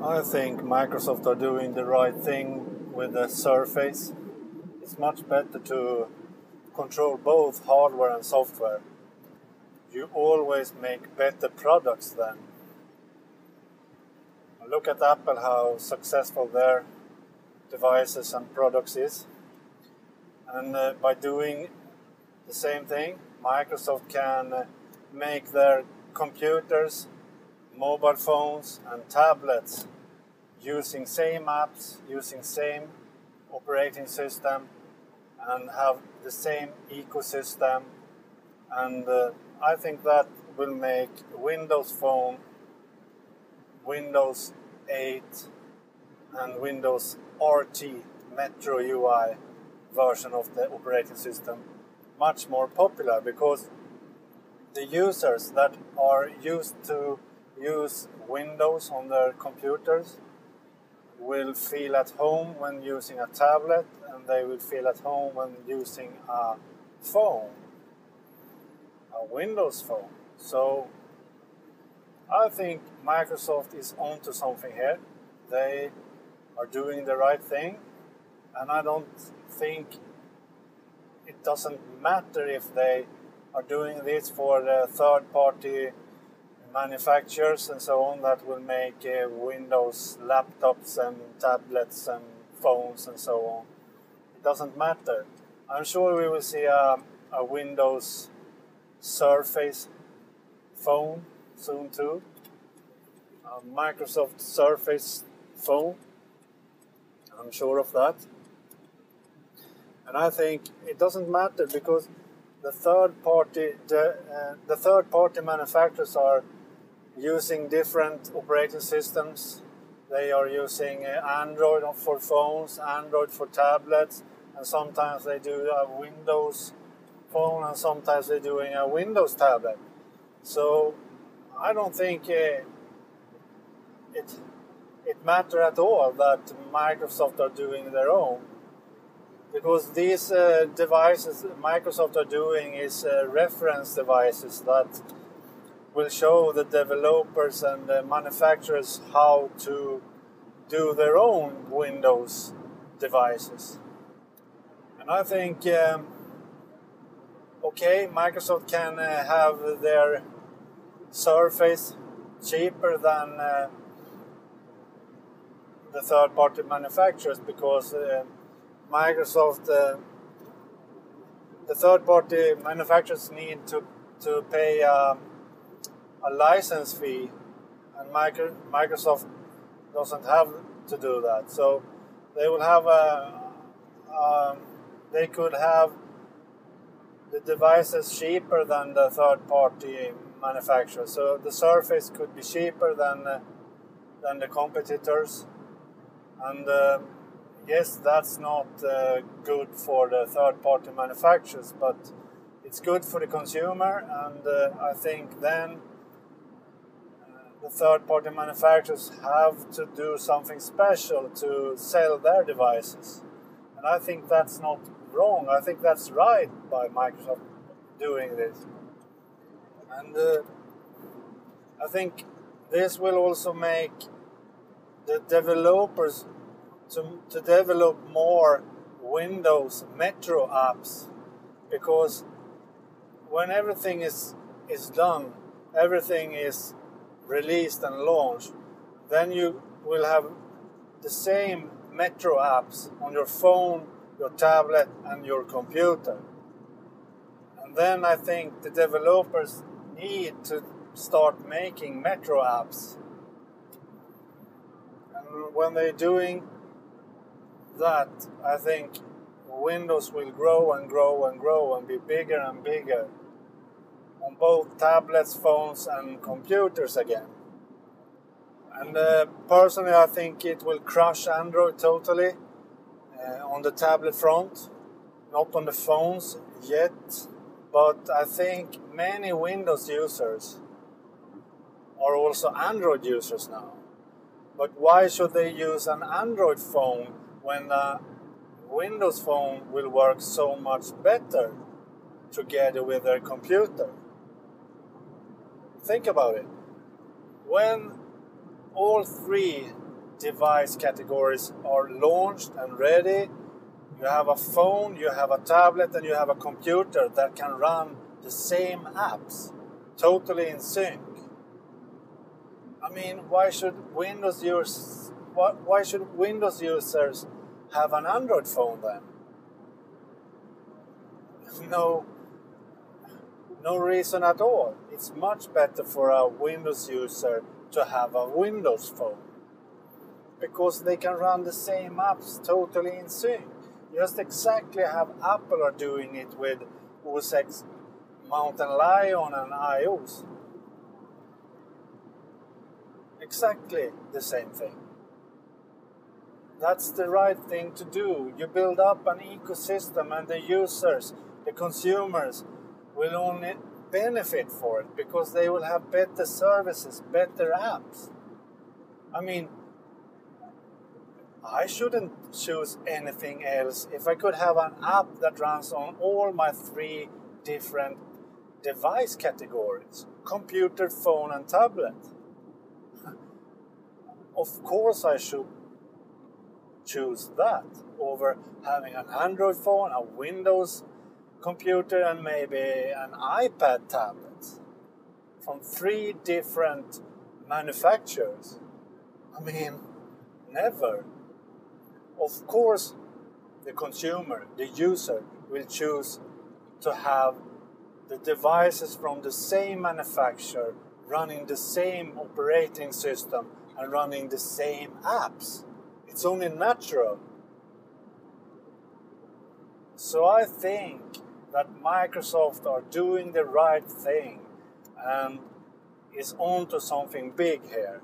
I think Microsoft are doing the right thing with the Surface. It's much better to control both hardware and software. You always make better products then. Look at Apple, how successful their devices and products is. And by doing the same thing, Microsoft can make their computers, mobile phones and tablets using same apps, using same operating system, and have the same ecosystem. And I think that will make Windows Phone, Windows 8 and Windows RT Metro UI version of the operating system much more popular, because the users that are used to use Windows on their computers will feel at home when using a tablet, and they will feel at home when using a phone, a Windows phone. So I think Microsoft is onto something here. They are doing the right thing, and I don't think it doesn't matter if they are doing this for the third-party manufacturers and so on that will make Windows laptops and tablets and phones and so on. It doesn't matter. I'm sure we will see a Windows Surface phone soon too. A Microsoft Surface phone. I'm sure of that. And I think it doesn't matter, because the third-party manufacturers are using different operating systems. They are using Android for phones, Android for tablets, and sometimes they do a Windows phone and sometimes they're doing a Windows tablet. So I don't think it matters at all that Microsoft are doing their own, because these devices Microsoft are doing is reference devices that will show the developers and the manufacturers how to do their own Windows devices. And I think, Microsoft can have their Surface cheaper than the third-party manufacturers, because Microsoft, the third-party manufacturers need to pay a license fee, and Microsoft doesn't have to do that. So they will have they could have the devices cheaper than the third-party manufacturer. So the Surface could be cheaper than the competitors, and yes, that's not good for the third-party manufacturers, but it's good for the consumer, and I think then the third-party manufacturers have to do something special to sell their devices. And I think that's not wrong. I think that's right by Microsoft doing this. And I think this will also make the developers to develop more Windows Metro apps, because when everything is done, everything is released and launched, then you will have the same Metro apps on your phone, your tablet and your computer. And then I think the developers need to start making Metro apps. And when they're doing that, I think Windows will grow and grow and grow and be bigger and bigger on both tablets, phones and computers again. And personally I think it will crush Android totally on the tablet front, not on the phones yet, but I think many Windows users are also Android users now. But why should they use an Android phone when a Windows phone will work so much better together with their computer? Think about it. When all three device categories are launched and ready. You have a phone, you have a tablet, and you have a computer that can run the same apps, totally in sync. I mean, why should Windows users have an Android phone then? No reason at all. It's much better for a Windows user to have a Windows phone, because they can run the same apps totally in sync. Just exactly how Apple are doing it with OS X Mountain Lion and iOS. Exactly the same thing. That's the right thing to do. You build up an ecosystem, and the users, the consumers, will only benefit for it because they will have better services, better apps. I mean, I shouldn't choose anything else if I could have an app that runs on all my 3 different device categories: computer, phone, and tablet. Of course I should choose that over having an Android phone, a Windows computer, and maybe an iPad tablet from 3 different manufacturers. I mean, never. Of course, the consumer, the user, will choose to have the devices from the same manufacturer running the same operating system and running the same apps. It's only natural. So I think that Microsoft are doing the right thing and is onto something big here.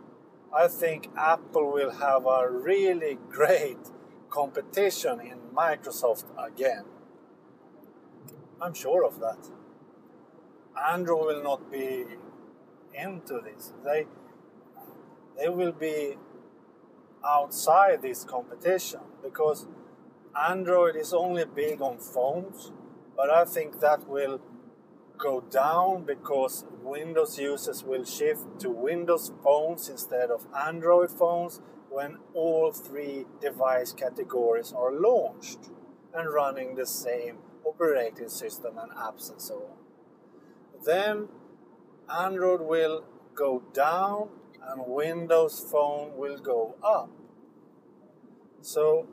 I think Apple will have a really great competition in Microsoft again. I'm sure of that. Android will not be into this. They will be outside this competition because Android is only big on phones, but I think that will go down because Windows users will shift to Windows phones instead of Android phones when all 3 device categories are launched and running the same operating system and apps and so on. Then Android will go down and Windows Phone will go up. So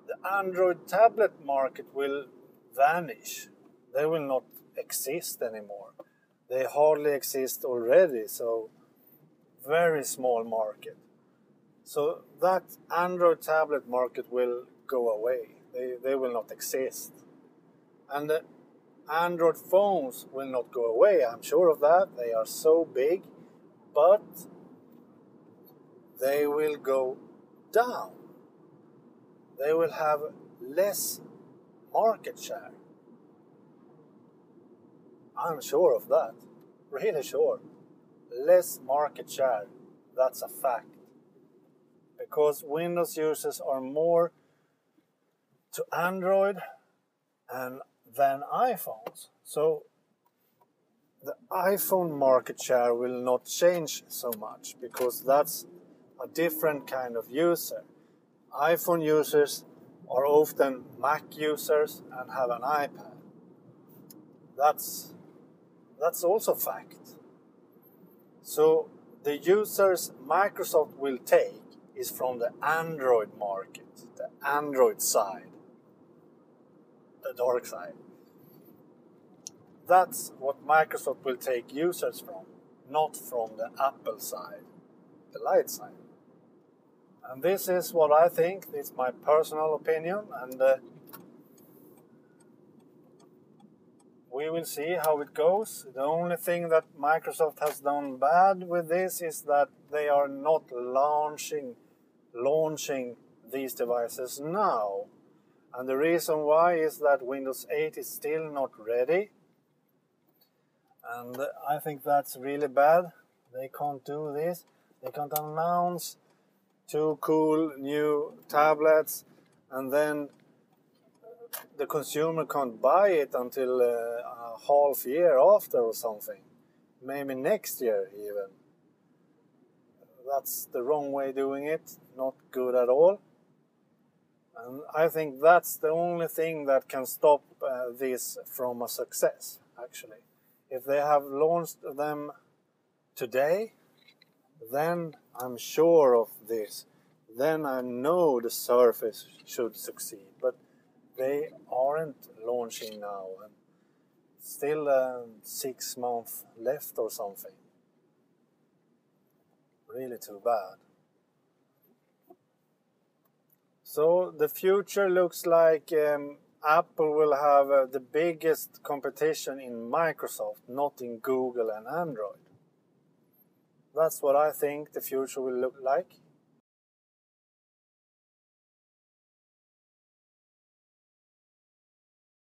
the Android tablet market will vanish. They will not exist anymore. They hardly exist already, so very small market. So that Android tablet market will go away. They will not exist. And the Android phones will not go away, I'm sure of that. They are so big, but they will go down. They will have less market share. I'm sure of that. Really sure. Less market share. That's a fact. Because Windows users are more to Android than iPhones. So the iPhone market share will not change so much because that's a different kind of user. iPhone users are often Mac users and have an iPad. That's also fact. So the users Microsoft will take is from the Android market, the Android side, the dark side. That's what Microsoft will take users from, not from the Apple side, the light side. And this is what I think. It's my personal opinion, and we will see how it goes. The only thing that Microsoft has done bad with this is that they are not launching these devices now. And the reason why is that Windows 8 is still not ready. And I think that's really bad. They can't do this. They can't announce 2 cool new tablets and then the consumer can't buy it until a half year after or something. Maybe next year even. That's the wrong way doing it, not good at all. And I think that's the only thing that can stop this from a success, actually. If they have launched them today, then I'm sure of this. Then I know the Surface should succeed. But they aren't launching now. And still 6 months left or something. Really too bad. So the future looks like Apple will have the biggest competition in Microsoft, not in Google and Android. That's what I think the future will look like.